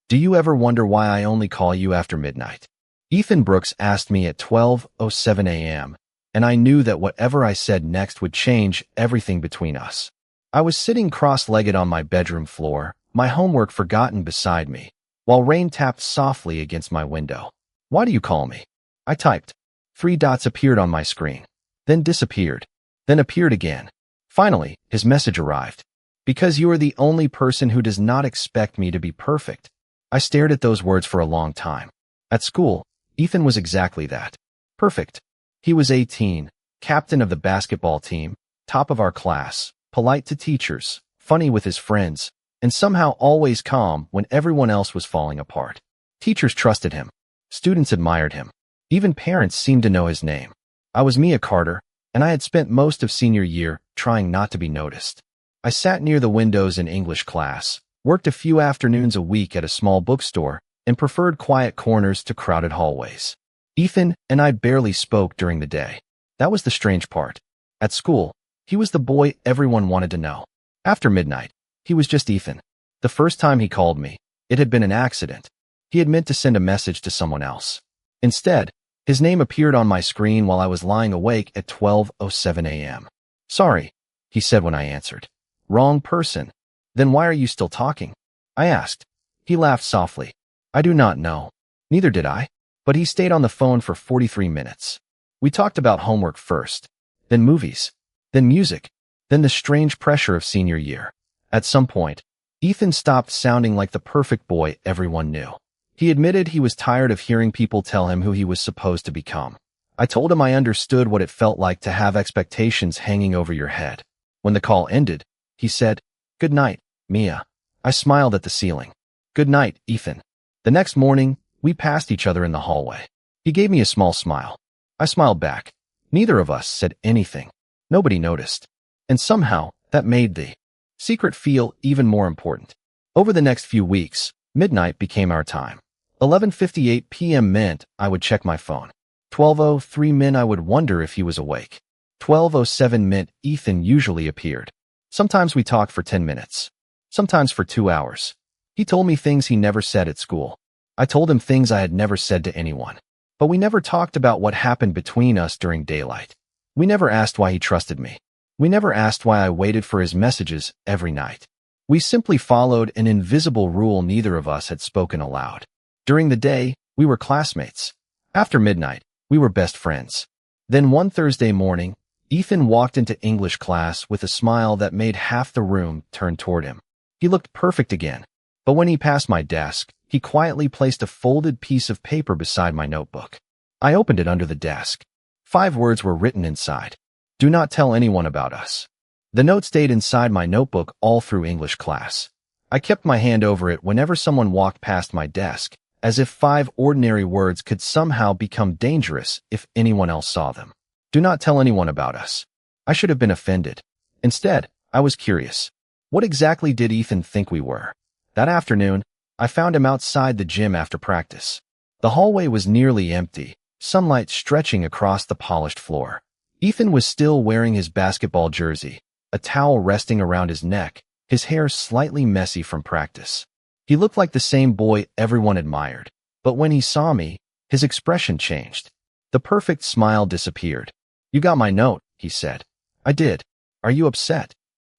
Do you ever wonder why I only call you after midnight? Ethan Brooks asked me at 12:07 a.m., and I knew that whatever I said next would change everything between us. I was sitting cross-legged on my bedroom floor, my homework forgotten beside me, while rain tapped softly against my window. Why do you call me? I typed. 3 dots appeared on my screen, then disappeared, then appeared again. Finally, his message arrived. Because you are the only person who does not expect me to be perfect. I stared at those words for a long time. At school, Ethan was exactly that. Perfect. He was 18, captain of the basketball team, top of our class, polite to teachers, funny with his friends, and somehow always calm when everyone else was falling apart. Teachers trusted him. Students admired him. Even parents seemed to know his name. I was Mia Carter, and I had spent most of senior year trying not to be noticed. I sat near the windows in English class, worked a few afternoons a week at a small bookstore, and preferred quiet corners to crowded hallways. Ethan and I barely spoke during the day. That was the strange part. At school, he was the boy everyone wanted to know. After midnight, he was just Ethan. The first time he called me, it had been an accident. He had meant to send a message to someone else. Instead, his name appeared on my screen while I was lying awake at 12:07 a.m. Sorry, he said when I answered. Wrong person. Then why are you still talking? I asked. He laughed softly. I do not know. Neither did I. But he stayed on the phone for 43 minutes. We talked about homework first, then movies, then music, then the strange pressure of senior year. At some point, Ethan stopped sounding like the perfect boy everyone knew. He admitted he was tired of hearing people tell him who he was supposed to become. I told him I understood what it felt like to have expectations hanging over your head. When the call ended, he said, "Good night, Mia." I smiled at the ceiling. "Good night, Ethan." The next morning, we passed each other in the hallway. He gave me a small smile. I smiled back. Neither of us said anything. Nobody noticed. And somehow, that made the secret feel even more important. Over the next few weeks, midnight became our time. 11:58 p.m. meant I would check my phone. 12:03 meant I would wonder if he was awake. 12:07 meant Ethan usually appeared. Sometimes we talked for 10 minutes. Sometimes for 2 hours. He told me things he never said at school. I told him things I had never said to anyone. But we never talked about what happened between us during daylight. We never asked why he trusted me. We never asked why I waited for his messages every night. We simply followed an invisible rule neither of us had spoken aloud. During the day, we were classmates. After midnight, we were best friends. Then one Thursday morning, Ethan walked into English class with a smile that made half the room turn toward him. He looked perfect again. But when he passed my desk, he quietly placed a folded piece of paper beside my notebook. I opened it under the desk. 5 words were written inside. Do not tell anyone about us. The note stayed inside my notebook all through English class. I kept my hand over it whenever someone walked past my desk, as if 5 ordinary words could somehow become dangerous if anyone else saw them. Do not tell anyone about us. I should have been offended. Instead, I was curious. What exactly did Ethan think we were? That afternoon, I found him outside the gym after practice. The hallway was nearly empty, sunlight stretching across the polished floor. Ethan was still wearing his basketball jersey, a towel resting around his neck, his hair slightly messy from practice. He looked like the same boy everyone admired, but when he saw me, his expression changed. The perfect smile disappeared. You got my note, he said. I did. Are you upset?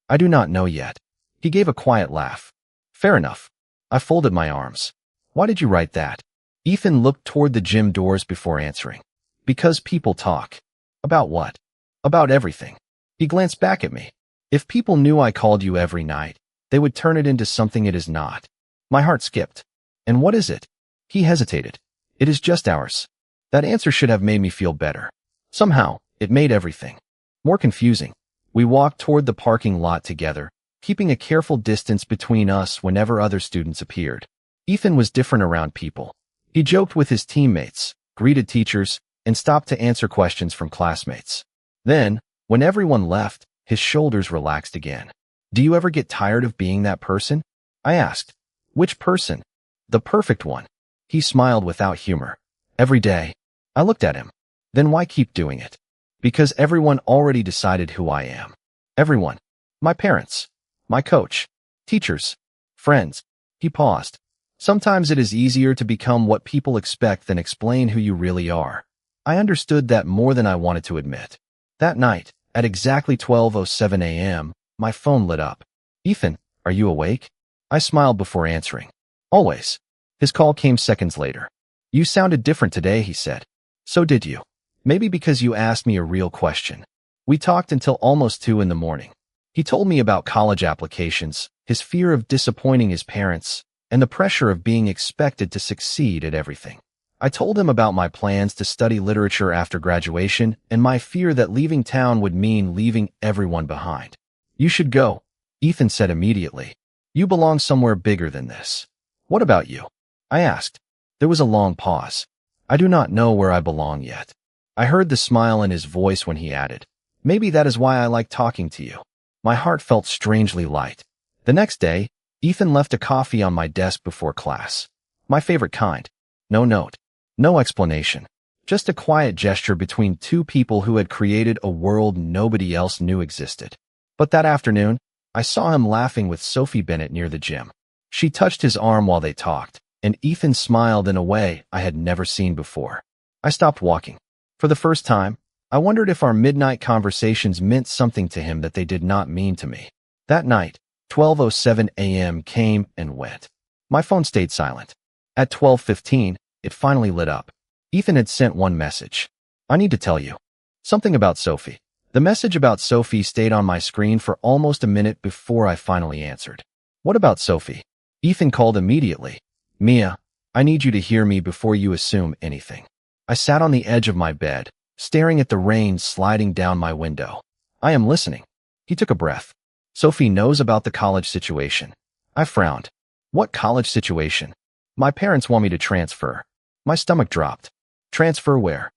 I do not know yet. He gave a quiet laugh. Fair enough. I folded my arms. Why did you write that? Ethan looked toward the gym doors before answering. Because people talk. About what? About everything. He glanced back at me. If people knew I called you every night, they would turn it into something it is not. My heart skipped. And what is it? He hesitated. It is just ours. That answer should have made me feel better. Somehow, it made everything more confusing. We walked toward the parking lot together, keeping a careful distance between us whenever other students appeared. Ethan was different around people. He joked with his teammates, greeted teachers, and stopped to answer questions from classmates. Then, when everyone left, his shoulders relaxed again. Do you ever get tired of being that person? I asked. Which person? The perfect one. He smiled without humor. Every day. I looked at him. Then why keep doing it? Because everyone already decided who I am. Everyone. My parents. My coach. Teachers. Friends. He paused. Sometimes it is easier to become what people expect than explain who you really are. I understood that more than I wanted to admit. That night, at exactly 12:07 a.m., my phone lit up. Ethan, are you awake? I smiled before answering. Always. His call came seconds later. You sounded different today, he said. So did you. Maybe because you asked me a real question. We talked until almost 2 in the morning. He told me about college applications, his fear of disappointing his parents, and the pressure of being expected to succeed at everything. I told him about my plans to study literature after graduation and my fear that leaving town would mean leaving everyone behind. You should go, Ethan said immediately. You belong somewhere bigger than this. What about you? I asked. There was a long pause. I do not know where I belong yet. I heard the smile in his voice when he added, maybe that is why I like talking to you. My heart felt strangely light. The next day, Ethan left a coffee on my desk before class. My favorite kind. No note. No explanation. Just a quiet gesture between two people who had created a world nobody else knew existed. But that afternoon, I saw him laughing with Sophie Bennett near the gym. She touched his arm while they talked, and Ethan smiled in a way I had never seen before. I stopped walking. For the first time, I wondered if our midnight conversations meant something to him that they did not mean to me. That night, 12:07 a.m. came and went. My phone stayed silent. At 12:15, it finally lit up. Ethan had sent one message. I need to tell you. Something about Sophie. The message about Sophie stayed on my screen for almost a minute before I finally answered. What about Sophie? Ethan called immediately. Mia, I need you to hear me before you assume anything. I sat on the edge of my bed, staring at the rain sliding down my window. I am listening. He took a breath. Sophie knows about the college situation. I frowned. What college situation? My parents want me to transfer. My stomach dropped. Transfer where?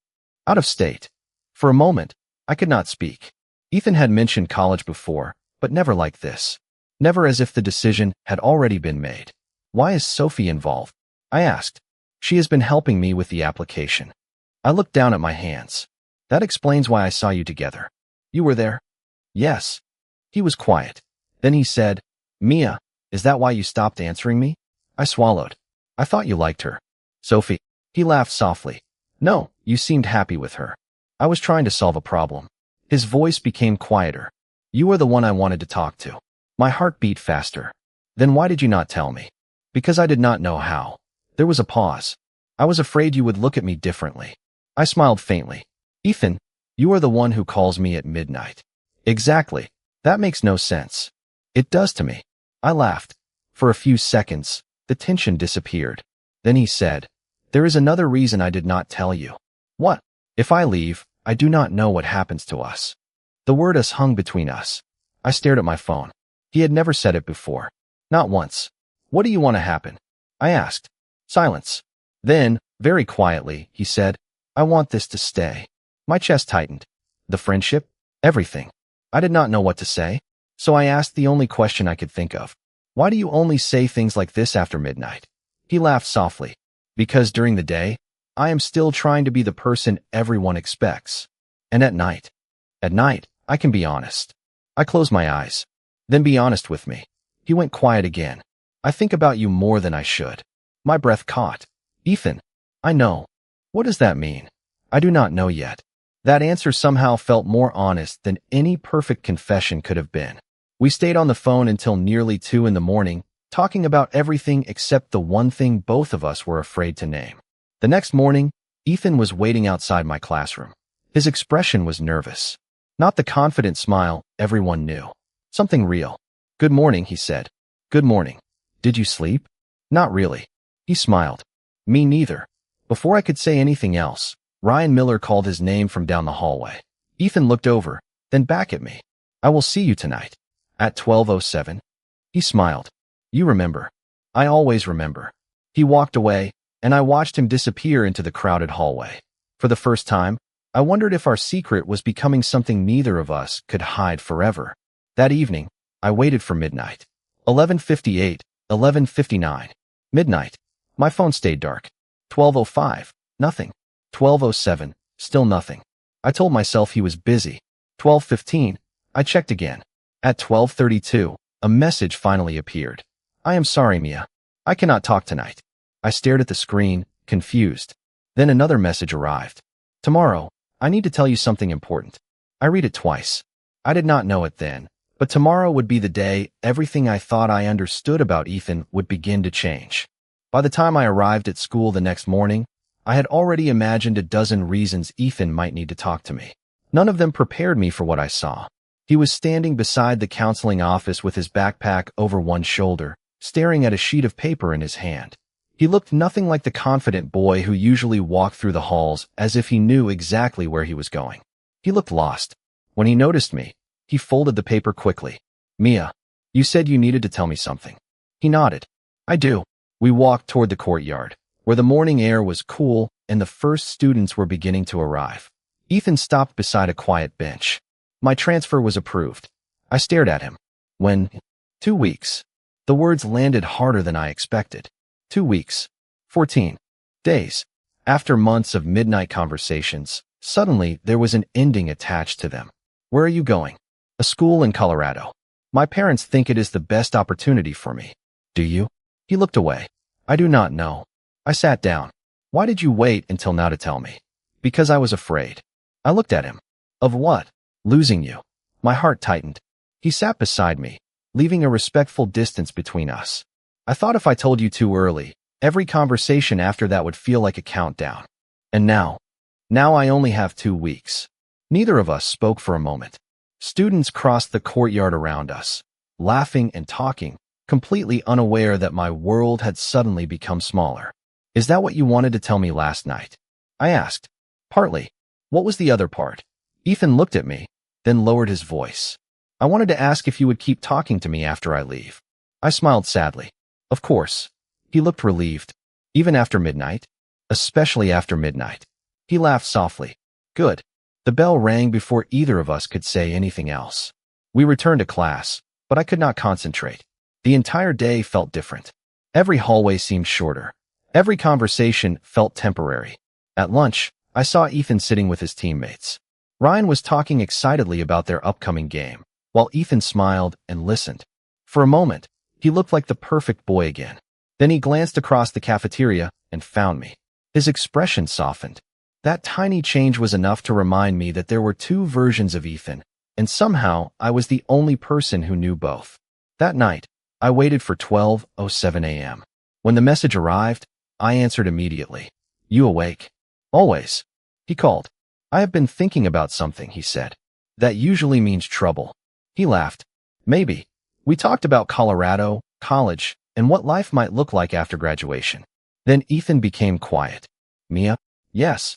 Out of state. For a moment, I could not speak. Ethan had mentioned college before, but never like this. Never as if the decision had already been made. Why is Sophie involved? I asked. She has been helping me with the application. I looked down at my hands. That explains why I saw you together. You were there? Yes. He was quiet. Then he said, Mia, is that why you stopped answering me? I swallowed. I thought you liked her. Sophie. He laughed softly. No, you seemed happy with her. I was trying to solve a problem. His voice became quieter. You are the one I wanted to talk to. My heart beat faster. Then why did you not tell me? Because I did not know how. There was a pause. I was afraid you would look at me differently. I smiled faintly. Ethan, you are the one who calls me at midnight. Exactly. That makes no sense. It does to me. I laughed. For a few seconds, the tension disappeared. Then he said, there is another reason I did not tell you. What? If I leave, I do not know what happens to us. The word us hung between us. I stared at my phone. He had never said it before. Not once. What do you want to happen? I asked. Silence. Then, very quietly, he said, I want this to stay. My chest tightened. The friendship? Everything. I did not know what to say, so I asked the only question I could think of. Why do you only say things like this after midnight? He laughed softly. Because during the day, I am still trying to be the person everyone expects. And at night, I can be honest. I closed my eyes. Then be honest with me. He went quiet again. I think about you more than I should. My breath caught. Ethan, I know. What does that mean? I do not know yet. That answer somehow felt more honest than any perfect confession could have been. We stayed on the phone until nearly 2 in the morning, talking about everything except the one thing both of us were afraid to name. The next morning, Ethan was waiting outside my classroom. His expression was nervous. Not the confident smile everyone knew. Something real. Good morning, he said. Good morning. Did you sleep? Not really. He smiled. Me neither. Before I could say anything else, Ryan Miller called his name from down the hallway. Ethan looked over, then back at me. I will see you tonight. At 12:07. He smiled. You remember. I always remember. He walked away, and I watched him disappear into the crowded hallway. For the first time, I wondered if our secret was becoming something neither of us could hide forever. That evening, I waited for midnight. 11:58, 11:59. Midnight. My phone stayed dark. 12:05. Nothing. 12:07. Still nothing. I told myself he was busy. 12:15. I checked again. At 12:32, a message finally appeared. I am sorry, Mia. I cannot talk tonight. I stared at the screen, confused. Then another message arrived. Tomorrow, I need to tell you something important. I read it twice. I did not know it then, but tomorrow would be the day everything I thought I understood about Ethan would begin to change. By the time I arrived at school the next morning, I had already imagined a dozen reasons Ethan might need to talk to me. None of them prepared me for what I saw. He was standing beside the counseling office with his backpack over one shoulder, staring at a sheet of paper in his hand. He looked nothing like the confident boy who usually walked through the halls as if he knew exactly where he was going. He looked lost. When he noticed me, he folded the paper quickly. Mia, you said you needed to tell me something. He nodded. I do. We walked toward the courtyard, where the morning air was cool and the first students were beginning to arrive. Ethan stopped beside a quiet bench. My transfer was approved. I stared at him. When? 2 weeks. The words landed harder than I expected. 2 weeks. 14 days. After months of midnight conversations, suddenly there was an ending attached to them. Where are you going? A school in Colorado. My parents think it is the best opportunity for me. Do you? He looked away. I do not know. I sat down. Why did you wait until now to tell me? Because I was afraid. I looked at him. Of what? Losing you. My heart tightened. He sat beside me, leaving a respectful distance between us. I thought if I told you too early, every conversation after that would feel like a countdown. And now I only have 2 weeks. Neither of us spoke for a moment. Students crossed the courtyard around us, laughing and talking, completely unaware that my world had suddenly become smaller. Is that what you wanted to tell me last night? I asked. Partly. What was the other part? Ethan looked at me, then lowered his voice. I wanted to ask if you would keep talking to me after I leave. I smiled sadly. Of course. He looked relieved. Even after midnight? Especially after midnight. He laughed softly. Good. The bell rang before either of us could say anything else. We returned to class, but I could not concentrate. The entire day felt different. Every hallway seemed shorter. Every conversation felt temporary. At lunch, I saw Ethan sitting with his teammates. Ryan was talking excitedly about their upcoming game, while Ethan smiled and listened. For a moment, he looked like the perfect boy again. Then he glanced across the cafeteria and found me. His expression softened. That tiny change was enough to remind me that there were 2 versions of Ethan, and somehow I was the only person who knew both. That night, I waited for 12:07 a.m. When the message arrived, I answered immediately. You awake? Always. He called. I have been thinking about something, he said. That usually means trouble. He laughed. Maybe. We talked about Colorado, college, and what life might look like after graduation. Then Ethan became quiet. Mia? Yes.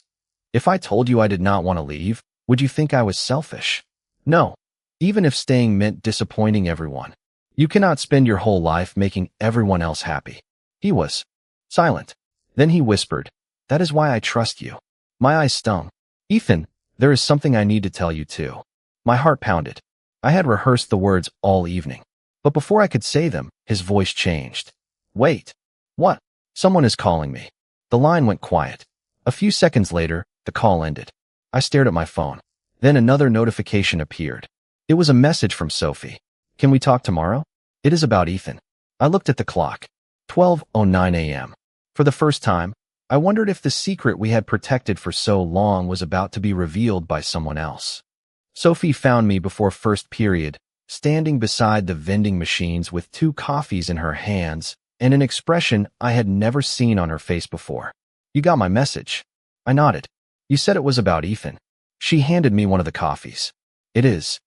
If I told you I did not want to leave, would you think I was selfish? No. Even if staying meant disappointing everyone. You cannot spend your whole life making everyone else happy. He was silent. Then he whispered, That is why I trust you. My eyes stung. Ethan, there is something I need to tell you too. My heart pounded. I had rehearsed the words all evening. But before I could say them, his voice changed. Wait. What? Someone is calling me. The line went quiet. A few seconds later, the call ended. I stared at my phone. Then another notification appeared. It was a message from Sophie. Can we talk tomorrow? It is about Ethan. I looked at the clock. 12:09 a.m. For the first time, I wondered if the secret we had protected for so long was about to be revealed by someone else. Sophie found me before first period, standing beside the vending machines with 2 coffees in her hands and an expression I had never seen on her face before. You got my message. I nodded. You said it was about Ethan. She handed me one of the coffees. It is.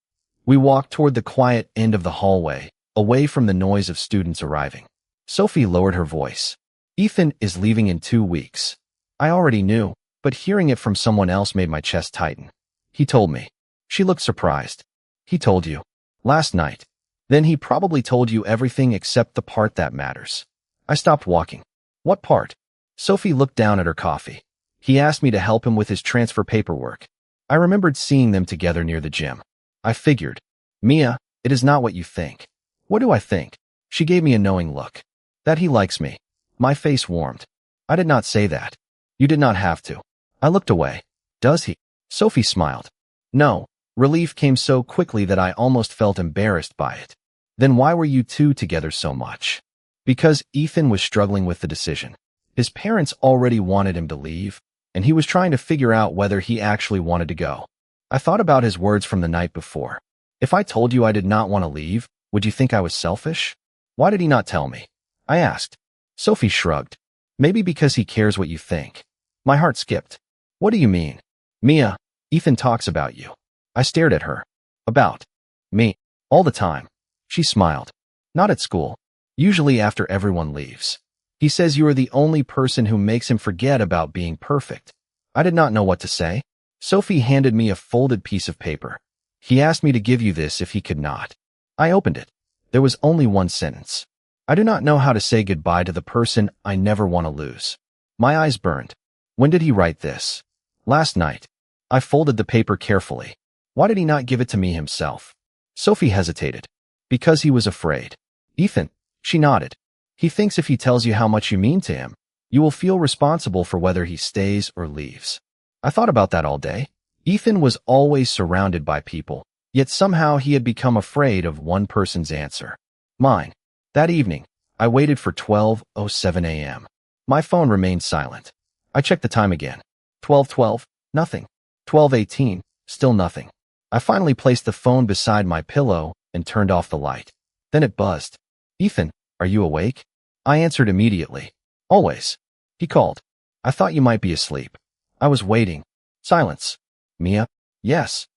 We walked toward the quiet end of the hallway, away from the noise of students arriving. Sophie lowered her voice. Ethan is leaving in 2 weeks. I already knew, but hearing it from someone else made my chest tighten. He told me. She looked surprised. He told you. Last night. Then he probably told you everything except the part that matters. I stopped walking. What part? Sophie looked down at her coffee. He asked me to help him with his transfer paperwork. I remembered seeing them together near the gym. I figured. Mia, it is not what you think. What do I think? She gave me a knowing look. That he likes me. My face warmed. I did not say that. You did not have to. I looked away. Does he? Sophie smiled. No. Relief came so quickly that I almost felt embarrassed by it. Then why were you 2 together so much? Because Ethan was struggling with the decision. His parents already wanted him to leave, and he was trying to figure out whether he actually wanted to go. I thought about his words from the night before. If I told you I did not want to leave, would you think I was selfish? Why did he not tell me? I asked. Sophie shrugged. Maybe because he cares what you think. My heart skipped. What do you mean? Mia, Ethan talks about you. I stared at her. About me. All the time. She smiled. Not at school. Usually after everyone leaves. He says you are the only person who makes him forget about being perfect. I did not know what to say. Sophie handed me a folded piece of paper. He asked me to give you this if he could not. I opened it. There was only one sentence. I do not know how to say goodbye to the person I never want to lose. My eyes burned. When did he write this? Last night. I folded the paper carefully. Why did he not give it to me himself? Sophie hesitated. Because he was afraid. Ethan, she nodded. He thinks if he tells you how much you mean to him, you will feel responsible for whether he stays or leaves. I thought about that all day. Ethan was always surrounded by people, yet somehow he had become afraid of one person's answer. Mine. That evening, I waited for 12:07 a.m. My phone remained silent. I checked the time again. 12:12, nothing. 12:18, still nothing. I finally placed the phone beside my pillow and turned off the light. Then it buzzed. Ethan, are you awake? I answered immediately. Always. He called. I thought you might be asleep. I was waiting. Silence. Mia? Yes.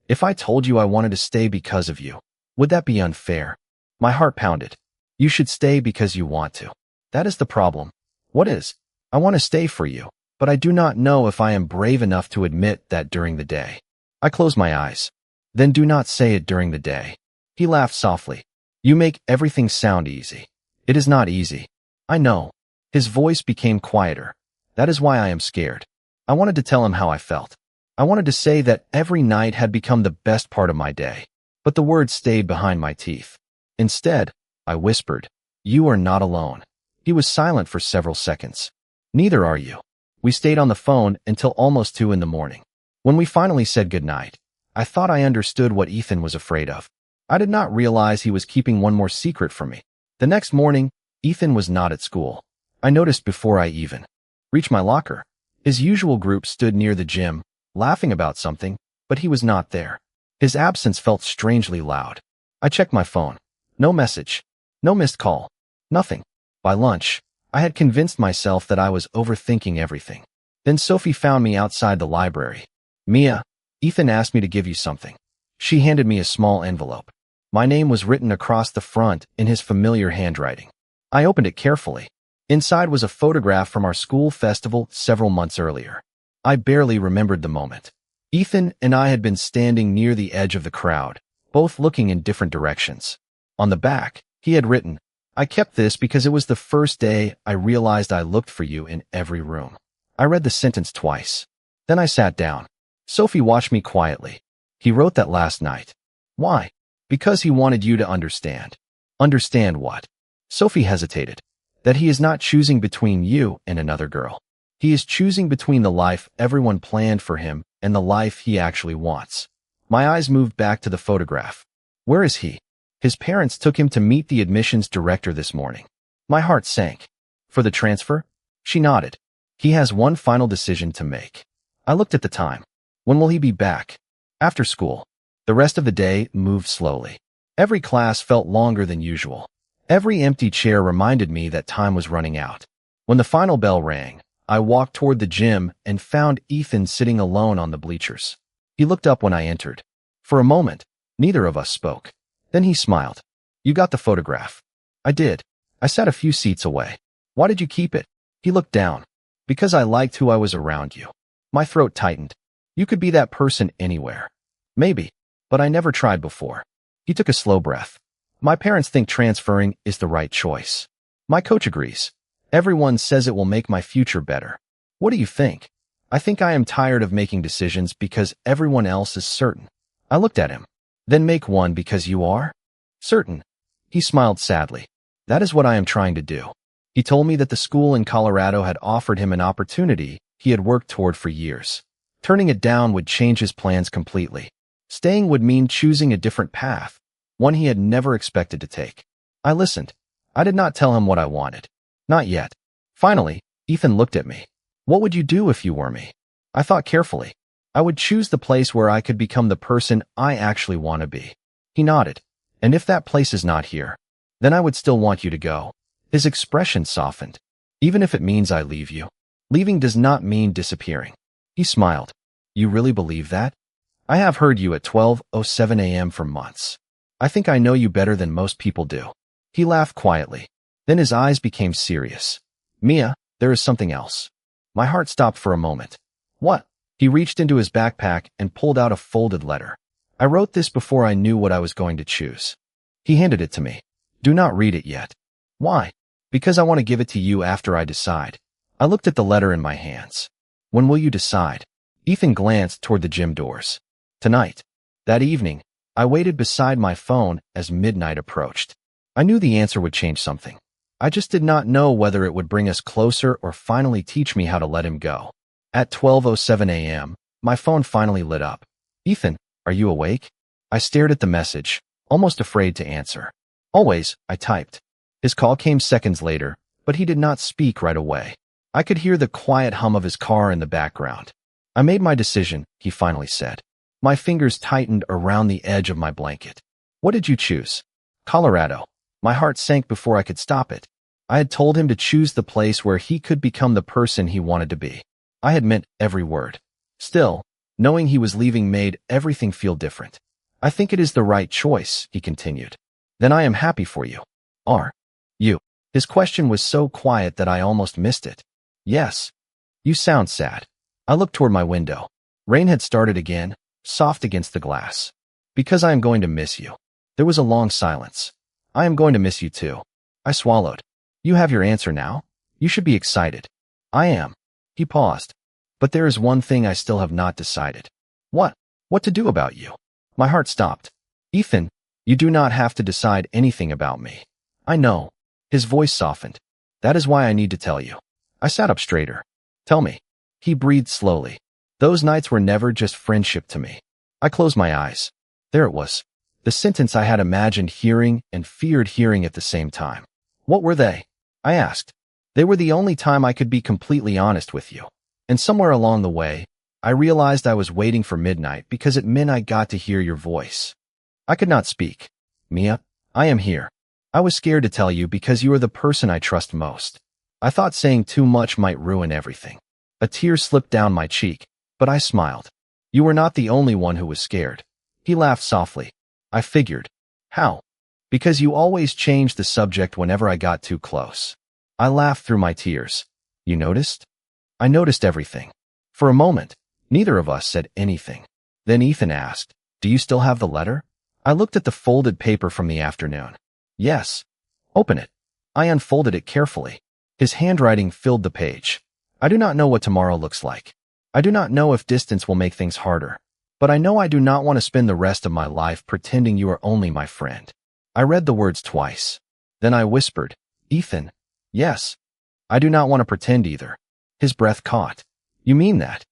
If I told you I wanted to stay because of you, would that be unfair? My heart pounded. You should stay because you want to. That is the problem. What is? I want to stay for you, but I do not know if I am brave enough to admit that during the day. I closed my eyes. Then do not say it during the day. He laughed softly. You make everything sound easy. It is not easy. I know. His voice became quieter. That is why I am scared. I wanted to tell him how I felt. I wanted to say that every night had become the best part of my day, but the words stayed behind my teeth. Instead, I whispered, you are not alone. He was silent for several seconds. Neither are you. We stayed on the phone until almost 2 in the morning. When we finally said goodnight, I thought I understood what Ethan was afraid of. I did not realize he was keeping one more secret from me. The next morning, Ethan was not at school. I noticed before I even reached my locker. His usual group stood near the gym, laughing about something, but he was not there. His absence felt strangely loud. I checked my phone. No message. No missed call. Nothing. By lunch, I had convinced myself that I was overthinking everything. Then Sophie found me outside the library. Mia, Ethan asked me to give you something. She handed me a small envelope. My name was written across the front in his familiar handwriting. I opened it carefully. Inside was a photograph from our school festival several months earlier. I barely remembered the moment. Ethan and I had been standing near the edge of the crowd, both looking in different directions. On the back, he had written, I kept this because it was the first day I realized I looked for you in every room. I read the sentence twice. Then I sat down. Sophie watched me quietly. He wrote that last night. Why? Because he wanted you to understand. Understand what? Sophie hesitated. That he is not choosing between you and another girl. He is choosing between the life everyone planned for him and the life he actually wants. My eyes moved back to the photograph. Where is he? His parents took him to meet the admissions director this morning. My heart sank. For the transfer? She nodded. He has one final decision to make. I looked at the time. When will he be back? After school. The rest of the day moved slowly. Every class felt longer than usual. Every empty chair reminded me that time was running out. When the final bell rang, I walked toward the gym and found Ethan sitting alone on the bleachers. He looked up when I entered. For a moment, neither of us spoke. Then he smiled. You got the photograph. I did. I sat a few seats away. Why did you keep it? He looked down. Because I liked who I was around you. My throat tightened. You could be that person anywhere. Maybe, but I never tried before. He took a slow breath. My parents think transferring is the right choice. My coach agrees. Everyone says it will make my future better. What do you think? I think I am tired of making decisions because everyone else is certain. I looked at him. Then make one because you are? Certain. He smiled sadly. That is what I am trying to do. He told me that the school in Colorado had offered him an opportunity he had worked toward for years. Turning it down would change his plans completely. Staying would mean choosing a different path, one he had never expected to take. I listened. I did not tell him what I wanted. Not yet. Finally, Ethan looked at me. What would you do if you were me? I thought carefully. I would choose the place where I could become the person I actually want to be. He nodded. And if that place is not here, then I would still want you to go. His expression softened. Even if it means I leave you. Leaving does not mean disappearing. He smiled. You really believe that? I have heard you at 12:07 a.m. for months. I think I know you better than most people do. He laughed quietly. Then his eyes became serious. Mia, there is something else. My heart stopped for a moment. What? He reached into his backpack and pulled out a folded letter. I wrote this before I knew what I was going to choose. He handed it to me. Do not read it yet. Why? Because I want to give it to you after I decide. I looked at the letter in my hands. When will you decide? Ethan glanced toward the gym doors. Tonight. That evening, I waited beside my phone as midnight approached. I knew the answer would change something. I just did not know whether it would bring us closer or finally teach me how to let him go. At 12:07 a.m., my phone finally lit up. Ethan, are you awake? I stared at the message, almost afraid to answer. Always, I typed. His call came seconds later, but he did not speak right away. I could hear the quiet hum of his car in the background. I made my decision, he finally said. My fingers tightened around the edge of my blanket. What did you choose? Colorado. My heart sank before I could stop it. I had told him to choose the place where he could become the person he wanted to be. I had meant every word. Still, knowing he was leaving made everything feel different. I think it is the right choice, he continued. Then I am happy for you. Are you? His question was so quiet that I almost missed it. Yes. You sound sad. I looked toward my window. Rain had started again, soft against the glass. Because I am going to miss you. There was a long silence. I am going to miss you too. I swallowed. You have your answer now? You should be excited. I am. He paused. But there is one thing I still have not decided. What? What to do about you? My heart stopped. Ethan, you do not have to decide anything about me. I know. His voice softened. That is why I need to tell you. I sat up straighter. Tell me. He breathed slowly. Those nights were never just friendship to me. I closed my eyes. There it was. The sentence I had imagined hearing and feared hearing at the same time. What were they? I asked. They were the only time I could be completely honest with you. And somewhere along the way, I realized I was waiting for midnight because it meant I got to hear your voice. I could not speak. Mia, I am here. I was scared to tell you because you are the person I trust most. I thought saying too much might ruin everything. A tear slipped down my cheek, but I smiled. You were not the only one who was scared. He laughed softly. I figured. How? Because you always changed the subject whenever I got too close. I laughed through my tears. You noticed? I noticed everything. For a moment, neither of us said anything. Then Ethan asked, do you still have the letter? I looked at the folded paper from the afternoon. Yes. Open it. I unfolded it carefully. His handwriting filled the page. I do not know what tomorrow looks like. I do not know if distance will make things harder. But I know I do not want to spend the rest of my life pretending you are only my friend. I read the words twice. Then I whispered, Ethan, yes. I do not want to pretend either. His breath caught. You mean that?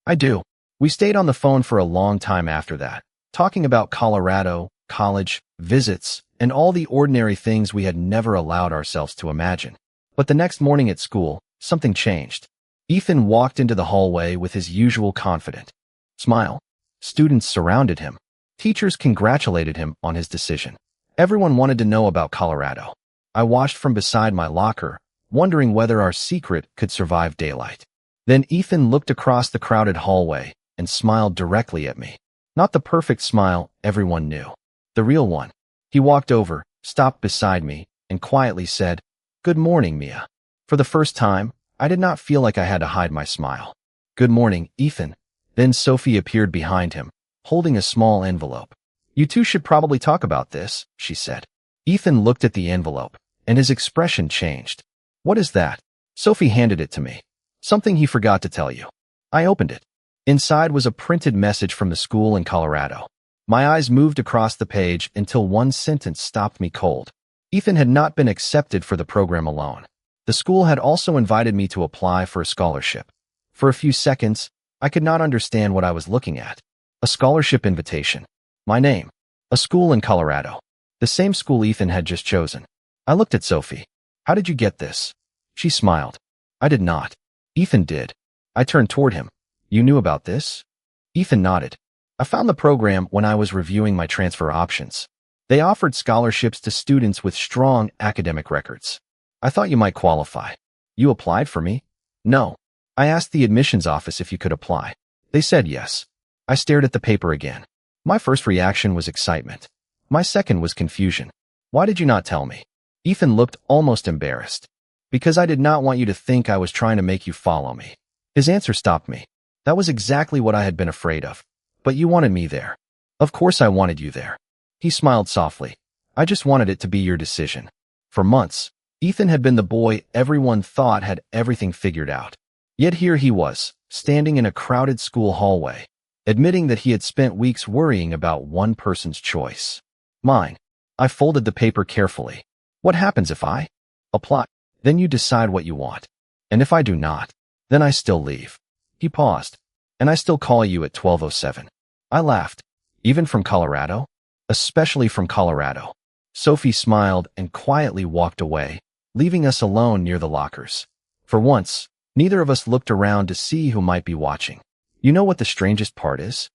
I do. We stayed on the phone for a long time after that, talking about Colorado, college, visits, and all the ordinary things we had never allowed ourselves to imagine. But the next morning at school, something changed. Ethan walked into the hallway with his usual confident smile. Students surrounded him. Teachers congratulated him on his decision. Everyone wanted to know about Colorado. I watched from beside my locker, wondering whether our secret could survive daylight. Then Ethan looked across the crowded hallway and smiled directly at me. Not the perfect smile everyone knew. The real one. He walked over, stopped beside me, and quietly said, Good morning, Mia. For the first time, I did not feel like I had to hide my smile. Good morning, Ethan. Then Sophie appeared behind him, holding a small envelope. You two should probably talk about this, she said. Ethan looked at the envelope, and his expression changed. What is that? Sophie handed it to me. Something he forgot to tell you. I opened it. Inside was a printed message from the school in Colorado. My eyes moved across the page until one sentence stopped me cold. Ethan had not been accepted for the program alone. The school had also invited me to apply for a scholarship. For a few seconds, I could not understand what I was looking at. A scholarship invitation. My name. A school in Colorado. The same school Ethan had just chosen. I looked at Sophie. How did you get this? She smiled. I did not. Ethan did. I turned toward him. You knew about this? Ethan nodded. I found the program when I was reviewing my transfer options. They offered scholarships to students with strong academic records. I thought you might qualify. You applied for me? No. I asked the admissions office if you could apply. They said yes. I stared at the paper again. My first reaction was excitement. My second was confusion. Why did you not tell me? Ethan looked almost embarrassed. Because I did not want you to think I was trying to make you follow me. His answer stopped me. That was exactly what I had been afraid of. But you wanted me there. Of course I wanted you there. He smiled softly. I just wanted it to be your decision. For months, Ethan had been the boy everyone thought had everything figured out. Yet here he was, standing in a crowded school hallway, admitting that he had spent weeks worrying about one person's choice. Mine. I folded the paper carefully. What happens if I apply? Then you decide what you want. And if I do not, then I still leave. He paused. And I still call you at 12:07. I laughed. Even from Colorado? Especially from Colorado. Sophie smiled and quietly walked away, leaving us alone near the lockers. For once, neither of us looked around to see who might be watching. You know what the strangest part is?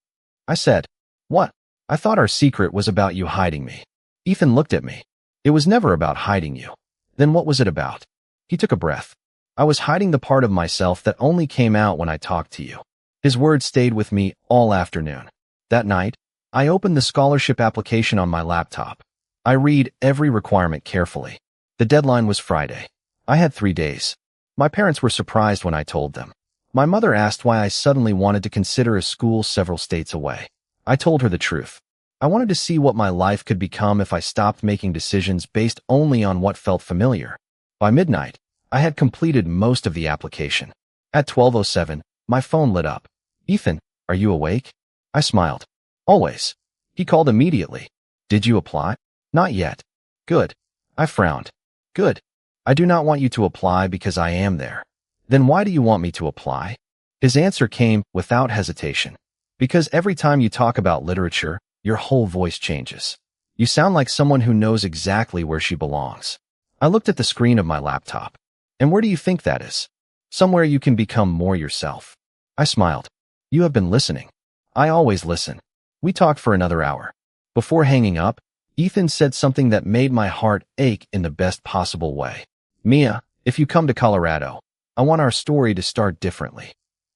I said. What? I thought our secret was about you hiding me. Ethan looked at me. It was never about hiding you. Then what was it about? He took a breath. I was hiding the part of myself that only came out when I talked to you. His words stayed with me all afternoon. That night, I opened the scholarship application on my laptop. I read every requirement carefully. The deadline was Friday. I had 3 days. My parents were surprised when I told them. My mother asked why I suddenly wanted to consider a school several states away. I told her the truth. I wanted to see what my life could become if I stopped making decisions based only on what felt familiar. By midnight, I had completed most of the application. At 12:07, my phone lit up. Ethan, are you awake? I smiled. Always. He called immediately. Did you apply? Not yet. Good. I frowned. Good. I do not want you to apply because I am there. Then why do you want me to apply? His answer came without hesitation. Because every time you talk about literature, your whole voice changes. You sound like someone who knows exactly where she belongs. I looked at the screen of my laptop. And where do you think that is? Somewhere you can become more yourself. I smiled. You have been listening. I always listen. We talked for another hour. Before hanging up, Ethan said something that made my heart ache in the best possible way. Mia, if you come to Colorado, I want our story to start differently.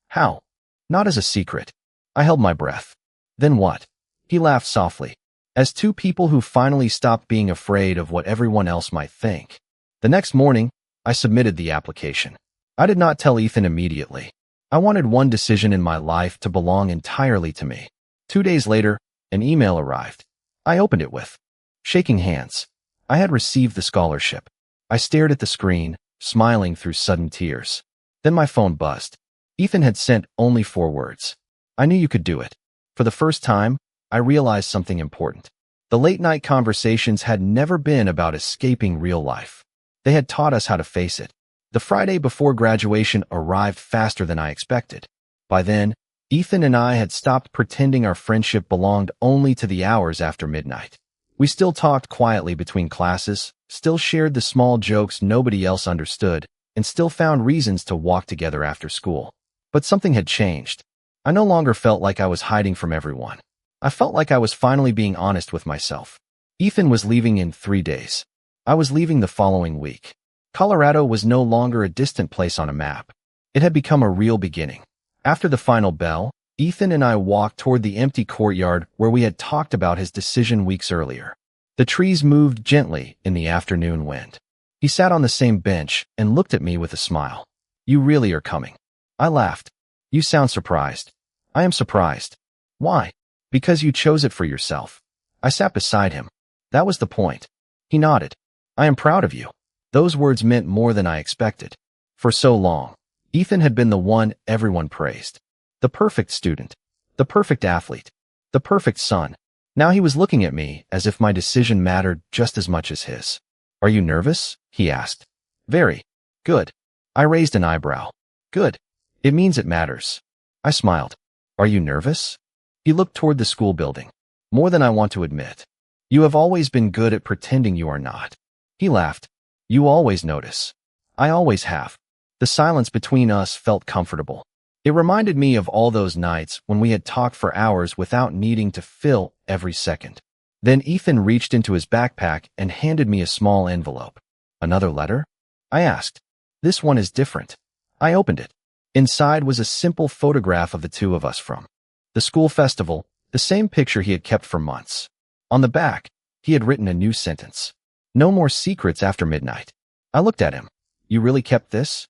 How? Not as a secret. I held my breath. Then what? He laughed softly. As two people who finally stopped being afraid of what everyone else might think. The next morning, I submitted the application. I did not tell Ethan immediately. I wanted one decision in my life to belong entirely to me. 2 days later, an email arrived. I opened it with shaking hands. I had received the scholarship. I stared at the screen, smiling through sudden tears. Then my phone buzzed. Ethan had sent only 4 words. I knew you could do it. For the first time, I realized something important. The late-night conversations had never been about escaping real life. They had taught us how to face it. The Friday before graduation arrived faster than I expected. By then, Ethan and I had stopped pretending our friendship belonged only to the hours after midnight. We still talked quietly between classes, still shared the small jokes nobody else understood, and still found reasons to walk together after school. But something had changed. I no longer felt like I was hiding from everyone. I felt like I was finally being honest with myself. Ethan was leaving in 3 days. I was leaving the following week. Colorado was no longer a distant place on a map. It had become a real beginning. After the final bell, Ethan and I walked toward the empty courtyard where we had talked about his decision weeks earlier. The trees moved gently in the afternoon wind. He sat on the same bench and looked at me with a smile. You really are coming. I laughed. You sound surprised. I am surprised. Why? Because you chose it for yourself. I sat beside him. That was the point. He nodded. I am proud of you. Those words meant more than I expected. For so long, Ethan had been the one everyone praised. The perfect student. The perfect athlete. The perfect son. Now he was looking at me as if my decision mattered just as much as his. Are you nervous? He asked. Very. Good. I raised an eyebrow. Good. It means it matters. I smiled. Are you nervous? He looked toward the school building. More than I want to admit. You have always been good at pretending you are not. He laughed. You always notice. I always have. The silence between us felt comfortable. It reminded me of all those nights when we had talked for hours without needing to fill every second. Then Ethan reached into his backpack and handed me a small envelope. Another letter? I asked. This one is different. I opened it. Inside was a simple photograph of the two of us from the school festival, the same picture he had kept for months. On the back, he had written a new sentence. No more secrets after midnight. I looked at him. You really kept this?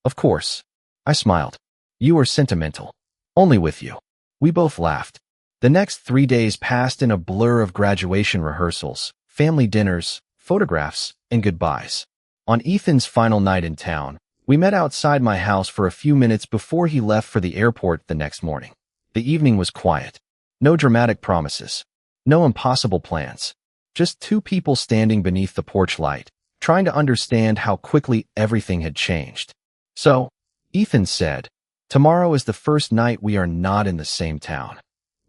Of course. I smiled. You were sentimental. Only with you. We both laughed. The next 3 days passed in a blur of graduation rehearsals, family dinners, photographs, and goodbyes. On Ethan's final night in town, we met outside my house for a few minutes before he left for the airport the next morning. The evening was quiet. No dramatic promises. No impossible plans. Just two people standing beneath the porch light, trying to understand how quickly everything had changed. So, Ethan said, tomorrow is the first night we are not in the same town.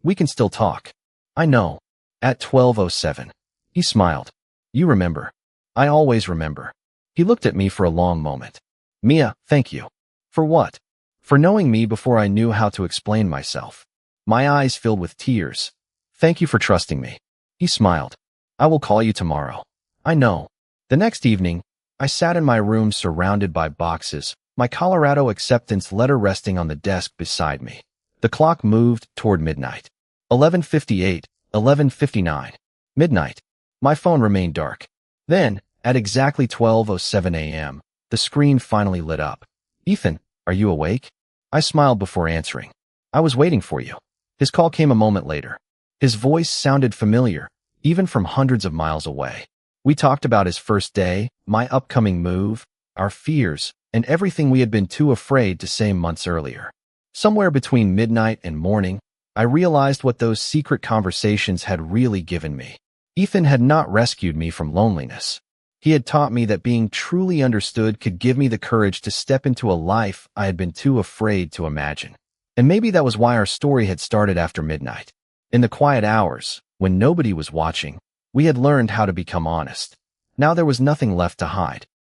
We can still talk. I know. At 12:07. He smiled. You remember. I always remember. He looked at me for a long moment. Mia, thank you. For what? For knowing me before I knew how to explain myself. My eyes filled with tears. Thank you for trusting me. He smiled. I will call you tomorrow. I know. The next evening, I sat in my room surrounded by boxes, my Colorado acceptance letter resting on the desk beside me. The clock moved toward midnight. 11:58, 11:59. Midnight. My phone remained dark. Then, at exactly 12:07 a.m., the screen finally lit up. Ethan, are you awake? I smiled before answering. I was waiting for you. His call came a moment later. His voice sounded familiar, even from hundreds of miles away. We talked about his first day, my upcoming move, our fears, and everything we had been too afraid to say months earlier. Somewhere between midnight and morning, I realized what those secret conversations had really given me. Ethan had not rescued me from loneliness. He had taught me that being truly understood could give me the courage to step into a life I had been too afraid to imagine. And maybe that was why our story had started after midnight. In the quiet hours, when nobody was watching, we had learned how to become honest. Now there was nothing left to hide.